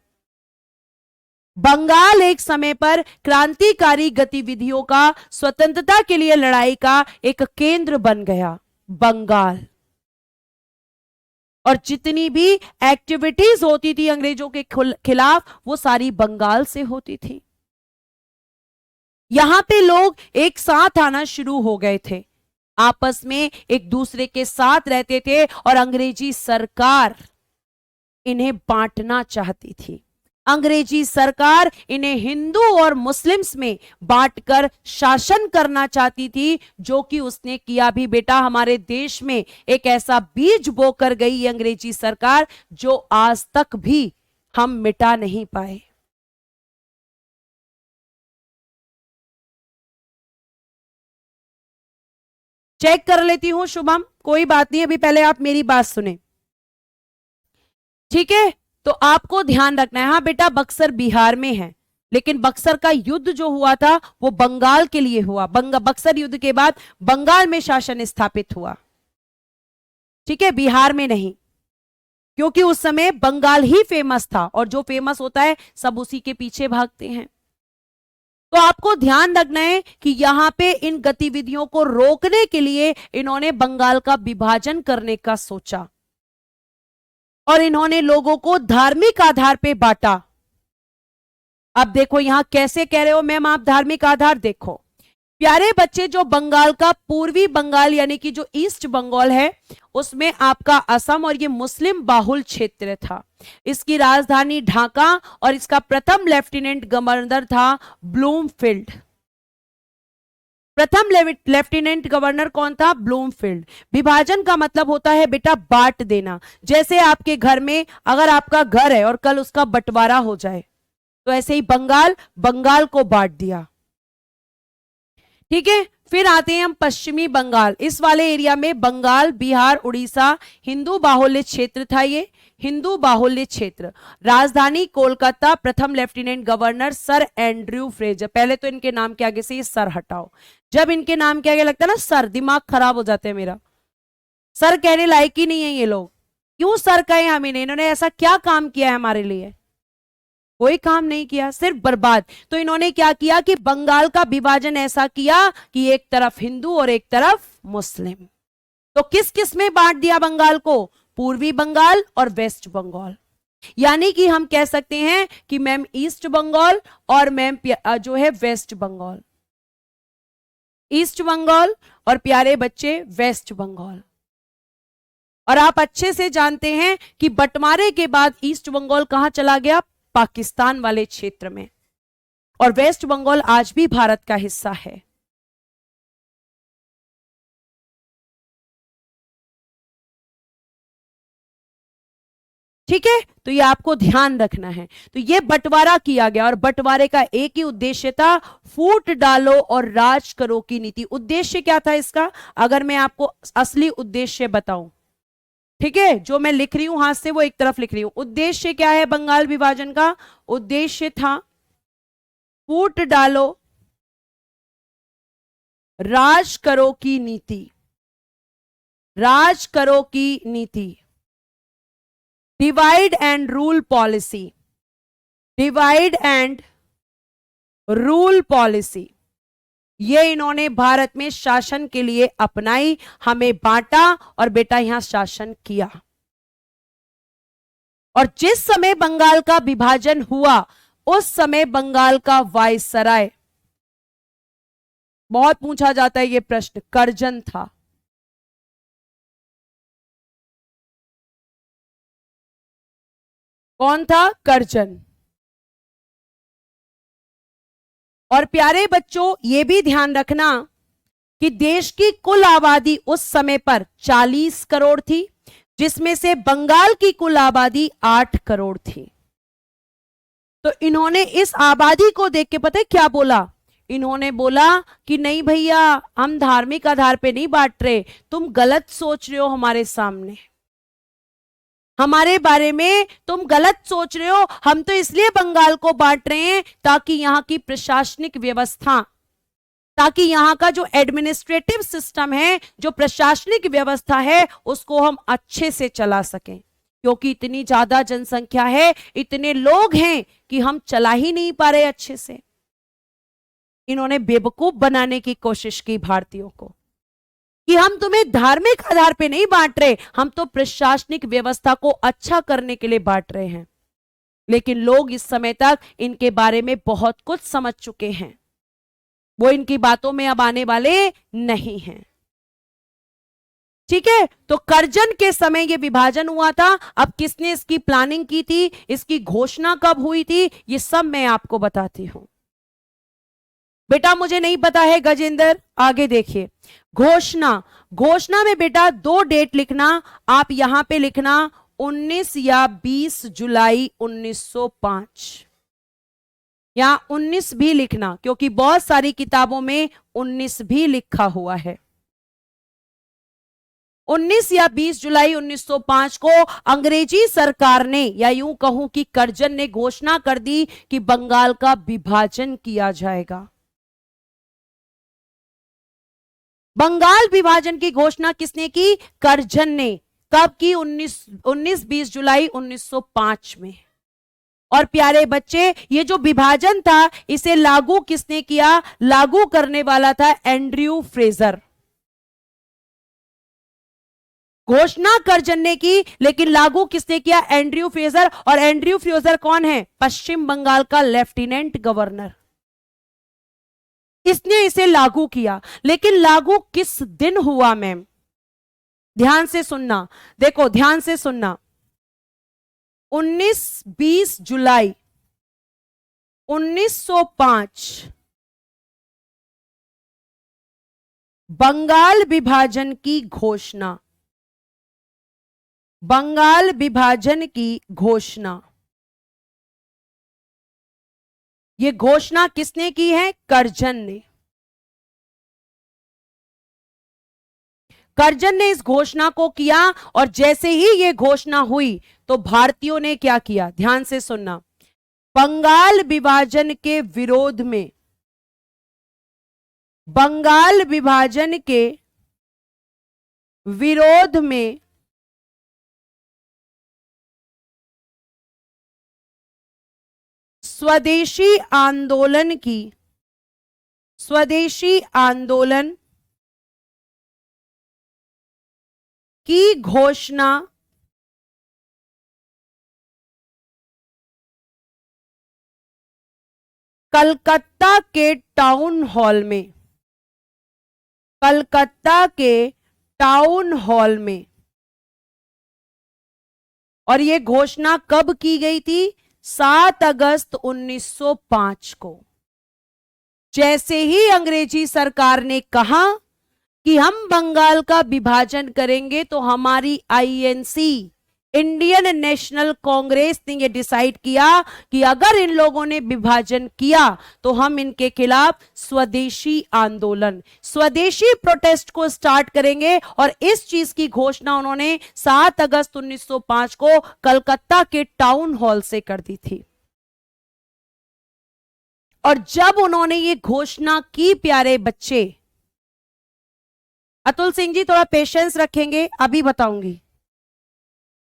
बंगाल एक समय पर क्रांतिकारी गतिविधियों का, स्वतंत्रता के लिए लड़ाई का एक केंद्र बन गया। बंगाल और जितनी भी एक्टिविटीज होती थी अंग्रेजों के खिलाफ, वो सारी बंगाल से होती थी। यहां पे लोग एक साथ आना शुरू हो गए थे, आपस में एक दूसरे के साथ रहते थे और अंग्रेजी सरकार इन्हें बांटना चाहती थी। अंग्रेजी सरकार इन्हें हिंदू और मुस्लिम्स में बांटकर शासन करना चाहती थी, जो कि उसने किया भी। बेटा, हमारे देश में एक ऐसा बीज बोकर गई अंग्रेजी सरकार जो आज तक भी हम मिटा नहीं पाए। चेक कर लेती हूं शुभम, कोई बात नहीं, अभी पहले आप मेरी बात सुने, ठीक है? तो आपको ध्यान रखना है। हाँ बेटा, बक्सर बिहार में है, लेकिन बक्सर का युद्ध जो हुआ था वो बंगाल के लिए हुआ। बक्सर युद्ध के बाद बंगाल में शासन स्थापित हुआ, ठीक है, बिहार में नहीं, क्योंकि उस समय बंगाल ही फेमस था और जो फेमस होता है सब उसी के पीछे भागते हैं। तो आपको ध्यान रखना है कि यहां पे इन गतिविधियों को रोकने के लिए इन्होंने बंगाल का विभाजन करने का सोचा और इन्होंने लोगों को धार्मिक आधार पे बांटा। अब देखो यहां कैसे कह रहे हो मैम आप धार्मिक आधार? देखो प्यारे बच्चे, जो बंगाल का पूर्वी बंगाल यानी कि जो ईस्ट बंगाल है, उसमें आपका असम और ये मुस्लिम बाहुल क्षेत्र था। इसकी राजधानी ढाका और इसका प्रथम लेफ्टिनेंट गवर्नर था ब्लूमफील्ड। प्रथम लेफ्टिनेंट गवर्नर कौन था? ब्लूमफील्ड। विभाजन का मतलब होता है बेटा बांट देना। जैसे आपके घर में अगर आपका घर है और कल उसका बंटवारा हो जाए, तो ऐसे ही बंगाल को बांट दिया, ठीक है? फिर आते हैं हम पश्चिमी बंगाल। इस वाले एरिया में बंगाल, बिहार, उड़ीसा हिंदू बाहुल्य क्षेत्र था। ये हिंदू बाहुल्य क्षेत्र, राजधानी कोलकाता, प्रथम lieutenant governor sir Andrew Fraser. पहले तो इनके नाम के आगे से ये सर हटाओ, जब इनके नाम के आगे लगता है ना सर, दिमाग खराब हो जाता है मेरा। सर कहने लायक ही नहीं है ये लोग, क्यों सर कहें हम इन्हें? इन्होंने ऐसा क्या काम किया है हमारे लिए? कोई काम नहीं किया, सिर्फ बर्बाद। तो इन्होंने क्या किया कि बंगाल का विभाजन ऐसा किया कि एक तरफ हिंदू और एक तरफ मुस्लिम। तो किस किस में बांट दिया बंगाल को? पूर्वी बंगाल और वेस्ट बंगाल। यानी कि हम कह सकते हैं कि मैम ईस्ट बंगाल और मैम जो है वेस्ट बंगाल, ईस्ट बंगाल और प्यारे बच्चे वेस्ट बंगाल। और आप अच्छे से जानते हैं कि बंटवारे के बाद ईस्ट बंगाल कहां चला गया? पाकिस्तान वाले क्षेत्र में। और वेस्ट बंगाल आज भी भारत का हिस्सा है। ठीक है, तो ये आपको ध्यान रखना है। तो ये बंटवारा किया गया और बंटवारे का एक ही उद्देश्य था, फूट डालो और राज करो की नीति। उद्देश्य क्या था इसका? अगर मैं आपको असली उद्देश्य बताऊं, ठीक है, जो मैं लिख रही हूं हाथ से वो एक तरफ लिख रही हूं। उद्देश्य क्या है बंगाल विभाजन का? उद्देश्य था फूट डालो राज करो की नीति, राज करो की नीति, divide and rule policy, divide and rule policy, ये इन्होंने भारत में शासन के लिए अपनाई। हमें बांटा और बेटा यहां शासन किया। और जिस समय बंगाल का विभाजन हुआ उस समय बंगाल का वायसराय, बहुत पूछा जाता है ये प्रश्न, कर्जन था। कौन था? कर्जन। और प्यारे बच्चों ये भी ध्यान रखना कि देश की कुल आबादी उस समय पर 40 करोड़ थी, जिसमें से बंगाल की कुल आबादी 8 करोड़ थी। तो इन्होंने इस आबादी को देख के पता है क्या बोला? इन्होंने बोला कि नहीं भैया, हम धार्मिक आधार पे नहीं बांट रहे, तुम गलत सोच रहे हो, हमारे सामने हमारे बारे में तुम गलत सोच रहे हो। हम तो इसलिए बंगाल को बांट रहे हैं ताकि यहां की प्रशासनिक व्यवस्था, ताकि यहां का जो एडमिनिस्ट्रेटिव सिस्टम है, जो प्रशासनिक व्यवस्था है, उसको हम अच्छे से चला सकें। क्योंकि इतनी ज्यादा जनसंख्या है, इतने लोग हैं कि हम चला ही नहीं पा रहे अच्छे से। इन्होंने बेवकूफ बनाने की कोशिश की भारतीयों को कि हम तुम्हें धार्मिक आधार पे नहीं बांट रहे, हम तो प्रशासनिक व्यवस्था को अच्छा करने के लिए बांट रहे हैं। लेकिन लोग इस समय तक इनके बारे में बहुत कुछ समझ चुके हैं, वो इनकी बातों में अब आने वाले नहीं हैं। ठीक है, तो कर्जन के समय यह विभाजन हुआ था। अब किसने इसकी प्लानिंग की थी, इसकी घोषणा कब हुई थी, ये सब मैं आपको बताती हूं। बेटा मुझे नहीं पता है गजेंद्र, आगे देखिए। घोषणा, घोषणा में बेटा 2 डेट लिखना, आप यहां पे लिखना 19 या 20 जुलाई 1905, या 19 भी लिखना क्योंकि बहुत सारी किताबों में 19 भी लिखा हुआ है। 19 या 20 जुलाई 1905 को अंग्रेजी सरकार ने, या यूं कहूं कि कर्जन ने घोषणा कर दी कि बंगाल का विभाजन किया जाएगा। बंगाल विभाजन की घोषणा किसने की? कर्जन ने। कब की? 19-20 जुलाई 1905 में। और प्यारे बच्चे ये जो विभाजन था इसे लागू किसने किया? लागू करने वाला था एंड्रयू फ्रेजर। घोषणा कर्जन ने की लेकिन लागू किसने किया? Andrew Fraser. और एंड्रयू फ्रेजर कौन है? पश्चिम बंगाल का लेफ्टिनेंट गवर्नर। इसने इसे लागू किया, लेकिन लागू किस दिन हुआ मैम? ध्यान से सुनना, देखो ध्यान से सुनना। 19-20 जुलाई 1905 बंगाल विभाजन की घोषणा, बंगाल विभाजन की घोषणा, यह घोषणा किसने की है? कर्जन ने। कर्जन ने इस घोषणा को किया और जैसे ही यह घोषणा हुई तो भारतीयों ने क्या किया? ध्यान से सुनना। बंगाल विभाजन के विरोध में, बंगाल विभाजन के विरोध में स्वदेशी आंदोलन की, स्वदेशी आंदोलन की घोषणा कलकत्ता के टाउन हॉल में, कलकत्ता के टाउन हॉल में। और यह घोषणा कब की गई थी? 7 अगस्त 1905 को। जैसे ही अंग्रेजी सरकार ने कहा कि हम बंगाल का विभाजन करेंगे, तो हमारी आईएनसी, इंडियन नेशनल कांग्रेस ने यह डिसाइड किया कि अगर इन लोगों ने विभाजन किया तो हम इनके खिलाफ स्वदेशी आंदोलन, स्वदेशी प्रोटेस्ट को स्टार्ट करेंगे। और इस चीज की घोषणा उन्होंने 7 अगस्त 1905 को कलकत्ता के टाउन हॉल से कर दी थी। और जब उन्होंने ये घोषणा की, प्यारे बच्चे, अतुल सिंह जी थोड़ा पेशेंस रखेंगे, अभी बताऊंगी।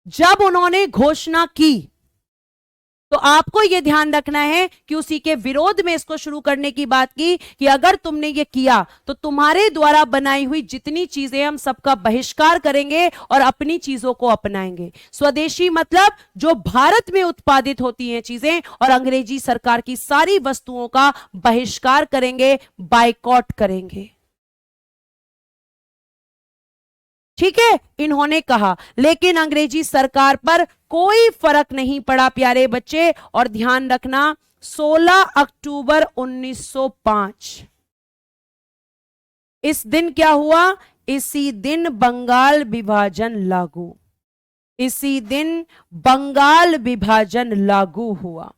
जब उन्होंने घोषणा की तो आपको यह ध्यान रखना है कि उसी के विरोध में इसको शुरू करने की बात की कि अगर तुमने ये किया तो तुम्हारे द्वारा बनाई हुई जितनी चीजें हम सबका बहिष्कार करेंगे और अपनी चीजों को अपनाएंगे। स्वदेशी मतलब जो भारत में उत्पादित होती हैं चीजें, और अंग्रेजी सरकार की सारी वस्तुओं का बहिष्कार करेंगे, बायकॉट करेंगे। ठीक है, इन्होंने कहा। लेकिन अंग्रेजी सरकार पर कोई फर्क नहीं पड़ा प्यारे बच्चे। और ध्यान रखना, 16 अक्टूबर 1905 इस दिन क्या हुआ? इसी दिन बंगाल विभाजन लागू, इसी दिन बंगाल विभाजन लागू हुआ,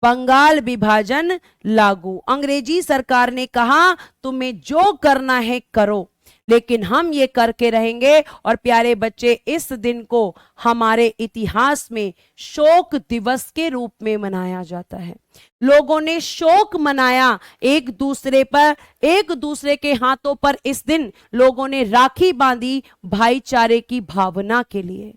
बंगाल विभाजन लागू। अंग्रेजी सरकार ने कहा तुम्हें जो करना है करो, लेकिन हम ये करके रहेंगे। और प्यारे बच्चे, इस दिन को हमारे इतिहास में शोक दिवस के रूप में मनाया जाता है। लोगों ने शोक मनाया एक दूसरे पर, एक दूसरे के हाथों पर इस दिन लोगों ने राखी बांधी भाईचारे की भावना के लिए।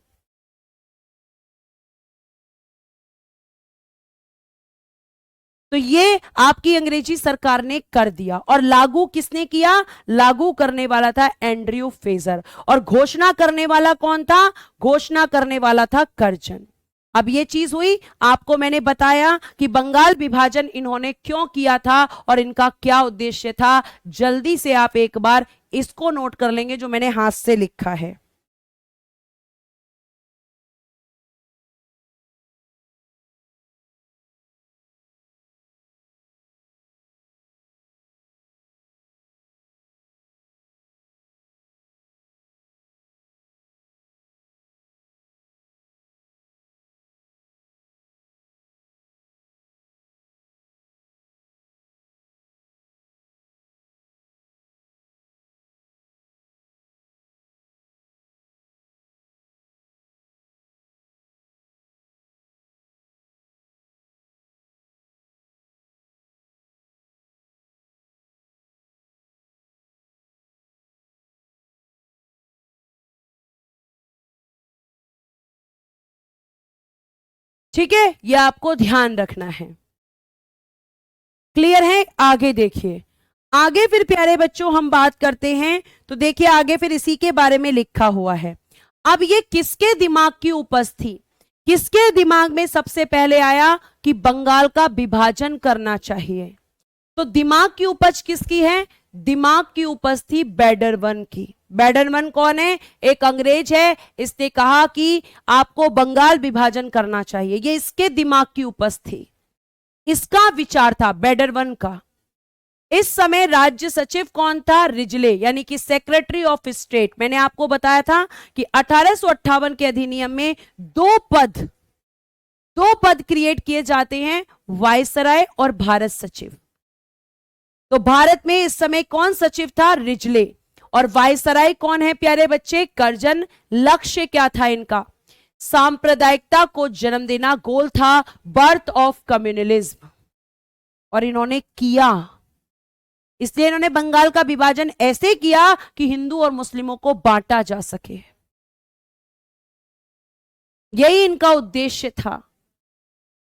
तो ये आपकी अंग्रेजी सरकार ने कर दिया। और लागू किसने किया? लागू करने वाला था एंड्रयू फ्रेजर। और घोषणा करने वाला कौन था? घोषणा करने वाला था कर्जन। अब ये चीज हुई, आपको मैंने बताया कि बंगाल विभाजन इन्होंने क्यों किया था और इनका क्या उद्देश्य था। जल्दी से आप एक बार इसको नोट कर लेंगे जो मैंने हाथ से लिखा है। ठीक है, यह आपको ध्यान रखना है। क्लियर है? आगे देखिए, आगे फिर प्यारे बच्चों हम बात करते हैं। तो देखिए आगे फिर इसी के बारे में लिखा हुआ है। अब ये किसके दिमाग की उपज थी? किसके दिमाग में सबसे पहले आया कि बंगाल का विभाजन करना चाहिए? तो दिमाग की उपज किसकी है? दिमाग की उपज थी बैडरवन की। बैडरवन कौन है? एक अंग्रेज है। इसने कहा कि आपको बंगाल विभाजन करना चाहिए। ये इसके दिमाग की उपज थी, इसका विचार था बैडरवन का। इस समय राज्य सचिव कौन था? रिजले, यानी कि सेक्रेटरी ऑफ स्टेट। मैंने आपको बताया था कि 1858 के अधिनियम में दो पद क्रिएट किए जाते हैं, वायसराय और भारत सचिव। तो भारत में इस समय कौन सचिव था? रिजले। और वायसराय कौन है प्यारे बच्चे? कर्जन। लक्ष्य क्या था इनका? सांप्रदायिकता को जन्म देना, गोल था बर्थ ऑफ कम्युनलिज्म। और इन्होंने किया, इसलिए इन्होंने बंगाल का विभाजन ऐसे किया कि हिंदू और मुस्लिमों को बांटा जा सके। यही इनका उद्देश्य था।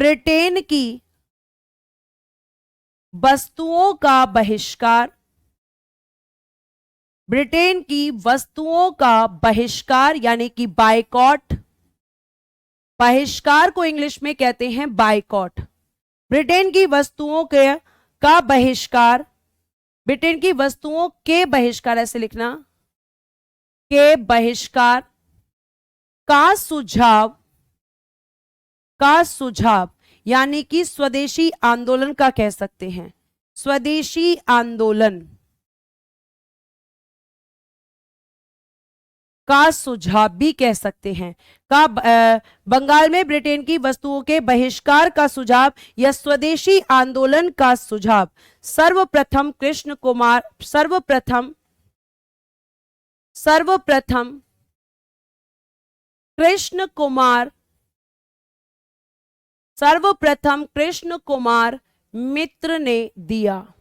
ब्रिटेन की वस्तुओं का बहिष्कार, ब्रिटेन की वस्तुओं का बहिष्कार यानी कि बायकॉट, बहिष्कार को इंग्लिश में कहते हैं बायकॉट। ब्रिटेन की वस्तुओं के का बहिष्कार, ब्रिटेन की वस्तुओं के बहिष्कार, ऐसे लिखना, के बहिष्कार का सुझाव यानी कि स्वदेशी आंदोलन का कह सकते हैं, स्वदेशी आंदोलन का सुझाव भी कह सकते हैं। बंगाल में ब्रिटेन की वस्तुओं के बहिष्कार का सुझाव या स्वदेशी आंदोलन का सुझाव सर्वप्रथम कृष्ण कुमार कृष्ण कुमार मित्र ने दिया,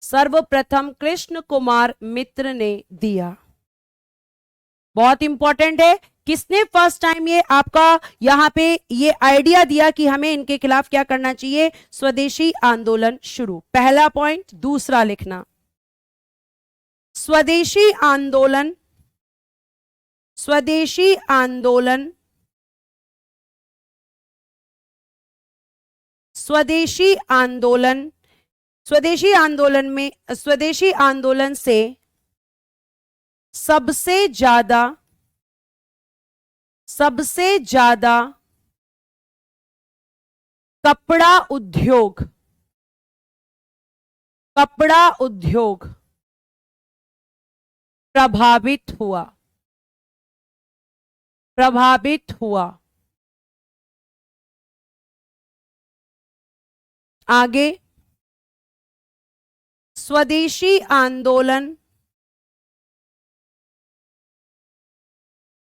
सर्वप्रथम कृष्ण कुमार मित्र ने दिया। बहुत इंपॉर्टेंट है, किसने फर्स्ट टाइम ये आपका यहां पे ये आइडिया दिया कि हमें इनके खिलाफ क्या करना चाहिए, स्वदेशी आंदोलन शुरू। पहला पॉइंट। दूसरा लिखना, स्वदेशी आंदोलन स्वदेशी आंदोलन से सबसे ज्यादा कपड़ा उद्योग प्रभावित हुआ। आगे, स्वदेशी आंदोलन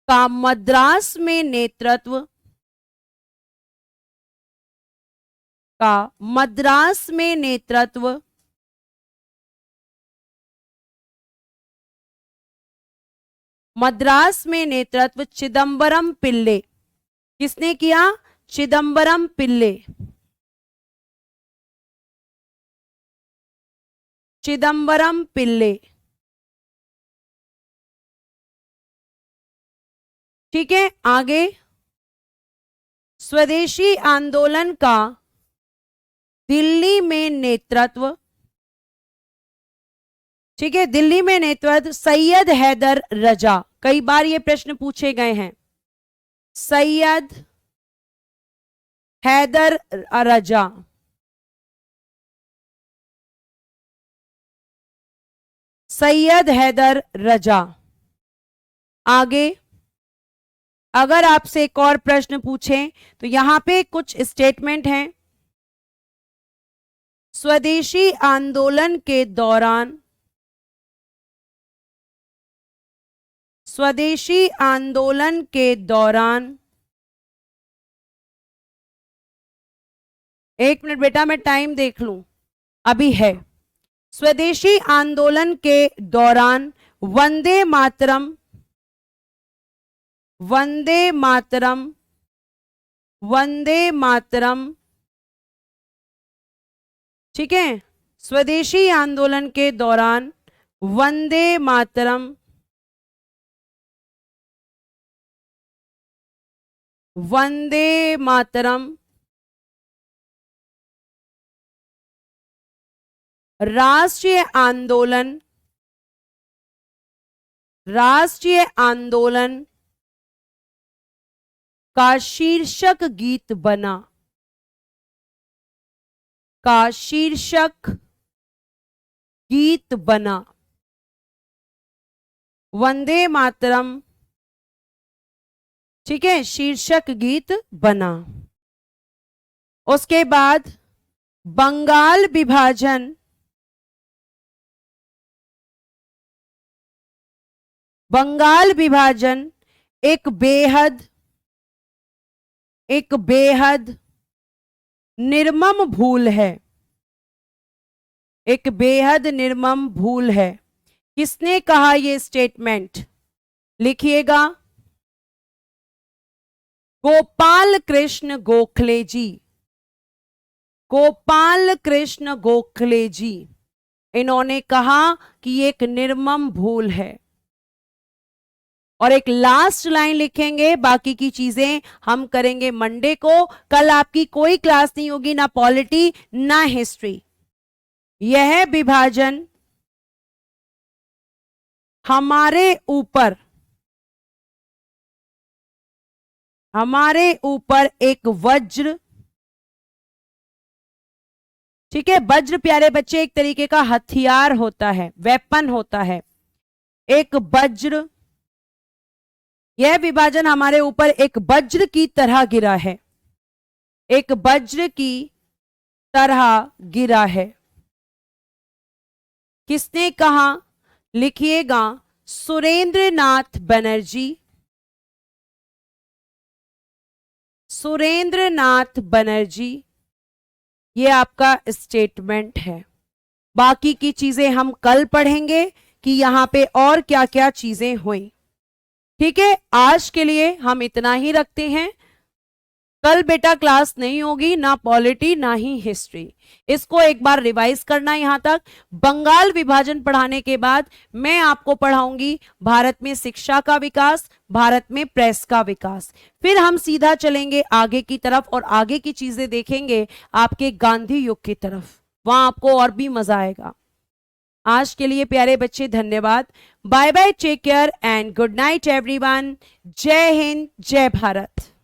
का मद्रास में नेतृत्व चिदंबरम पिल्ले, किसने किया, चिदंबरम पिल्ले, ठीक है। आगे, स्वदेशी आंदोलन का दिल्ली में नेतृत्व, ठीक है, दिल्ली में नेतृत्व सैयद हैदर रजा। कई बार ये प्रश्न पूछे गए हैं, सैयद हैदर रजा, सैयद हैदर रजा। आगे, अगर आपसे एक और प्रश्न पूछें तो यहां पे कुछ स्टेटमेंट हैं। स्वदेशी आंदोलन के दौरान एक मिनट बेटा, मैं टाइम देख लूं, अभी है। स्वदेशी आंदोलन के दौरान वंदे मातरम, ठीक है, स्वदेशी आंदोलन के दौरान वंदे मातरम राष्ट्रीय आंदोलन का शीर्षक गीत बना, वंदे मातरम, ठीक है, शीर्षक गीत बना। उसके बाद बंगाल विभाजन एक बेहद निर्मम भूल है, किसने कहा ये स्टेटमेंट, लिखिएगा। गोपाल कृष्ण गोखले जी, गोपाल कृष्ण गोखले जी, इन्होंने कहा कि ये एक निर्मम भूल है। और एक लास्ट लाइन लिखेंगे, बाकी की चीजें हम करेंगे मंडे को। कल आपकी कोई क्लास नहीं होगी, ना पॉलिटी ना हिस्ट्री। यह विभाजन हमारे ऊपर एक वज्र, ठीक है, वज्र प्यारे बच्चे एक तरीके का हथियार होता है, वेपन होता है, एक वज्र, यह विभाजन हमारे ऊपर एक वज्र की तरह गिरा है, एक वज्र की तरह गिरा है। किसने कहा? लिखिएगा, सुरेंद्र नाथ बनर्जी, सुरेंद्र नाथ बनर्जी, ये आपका स्टेटमेंट है। बाकी की चीजें हम कल पढ़ेंगे कि यहां पे और क्या क्या चीजें हुई। ठीक है, आज के लिए हम इतना ही रखते हैं। कल बेटा क्लास नहीं होगी, ना पॉलिटी ना ही हिस्ट्री। इसको एक बार रिवाइज करना यहां तक। बंगाल विभाजन पढ़ाने के बाद मैं आपको पढ़ाऊंगी भारत में शिक्षा का विकास, भारत में प्रेस का विकास। फिर हम सीधा चलेंगे आगे की तरफ और आगे की चीजें देखेंगे आपके गांधी युग की तरफ। वहां आपको और भी मजा आएगा। आज के लिए प्यारे बच्चे धन्यवाद। Bye bye, take care and good night everyone. जय हिंद, जय भारत।